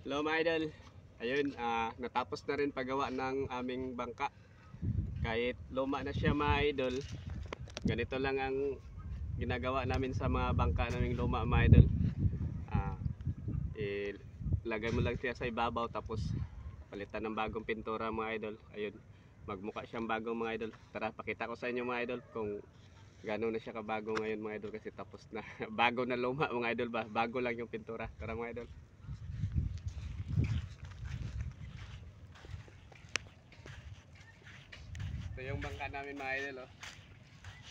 Hello mga idol. Ayun, natapos na rin paggawa ng aming bangka. Kahit luma na siya mga idol, ganito lang ang ginagawa namin sa mga bangka naming luma mga idol. Ilagay mo lang siya sa ibabaw tapos palitan ng bagong pintura mga idol. Ayun, magmukha siyang bagong mga idol. Tara, pakita ko sa inyo mga idol kung gano'n na siya kabago ngayon mga idol kasi tapos na. Bago na luma mga idol ba? Bago lang yung pintura. Tara mga idol. Ito yung bangka namin mga idol, oh.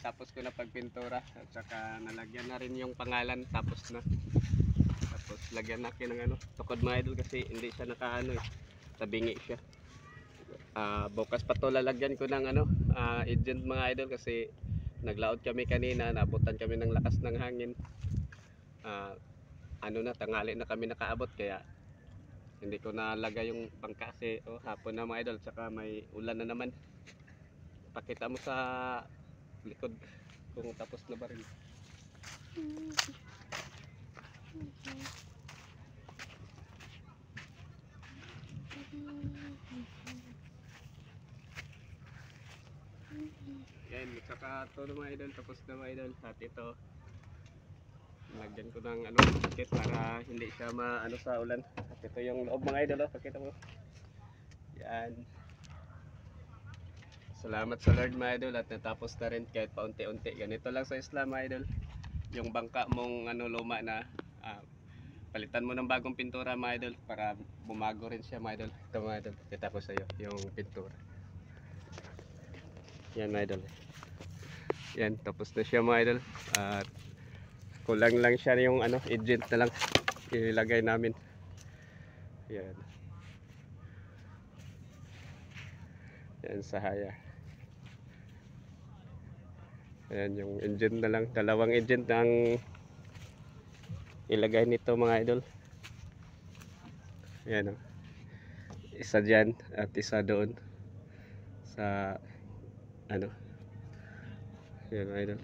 Tapos ko na pagpintura at saka nalagyan na rin yung pangalan, tapos na. Tapos lagyan na ng ano, tukod mga idol kasi hindi siya nakaano eh. Tabingi siya. Bukas pa to lalagyan ko ng ano, agent mga idol kasi naglaot kami kanina, nabutan kami ng lakas ng hangin. Ano na, tanghali na kami nakaabot kaya hindi ko nalagay yung bangka kasi hapon na mga idol, saka may ulan na naman. Pakita mo sa likod kung tapos na ba rin. Yan, saka ito mga idol, tapos na mga idol. At ito, lagyan ko ng ano, sakit para hindi siya maano sa ulan. At ito yung loob mga idol, pakita mo. Yan. Salamat sa Lord mga idol at natapos na rin kahit paunti-unti. Ganito lang sa Islam mga idol. Yung bangka mong ano luma na, palitan mo ng bagong pintura mga idol para bumago rin siya mga idol. Ito mga idol, kita ko sa iyo yung pintura. Yan mga idol. Yan, tapos na siya mga idol. At kulang lang siya yung ano, agent na lang ilagay namin. Yan. Yan sa haya. Ayan yung engine na lang, dalawang engine ang ilagay nito mga idol. Ayan o, isa dyan at isa doon sa ano. Ayan mga idol,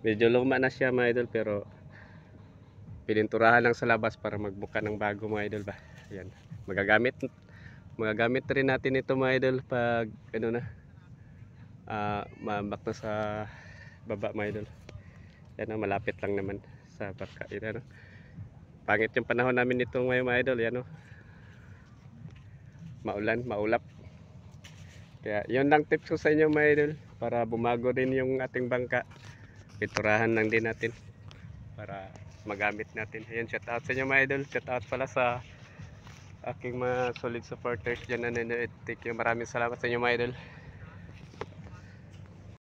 medyo luma na siya mga idol pero pininturahan lang sa labas para magbuka ng bago mga idol ba. Ayan, magagamit rin natin ito mga idol pag ano na, maambak na sa baba mga idol. Yan o, malapit lang naman sa baka. Yan o, pangit yung panahon namin nito ngayon mga idol. Yan o, maulan, maulap. Kaya yun lang tips ko sa inyo mga idol, para bumago din yung ating bangka. Pinturahan lang din natin para magamit natin. Ayan, shout out sa inyo mga idol. Shout out pala sa aking mga solid supporters dyan na nanonood. Thank you, maraming salamat sa inyo mga idol.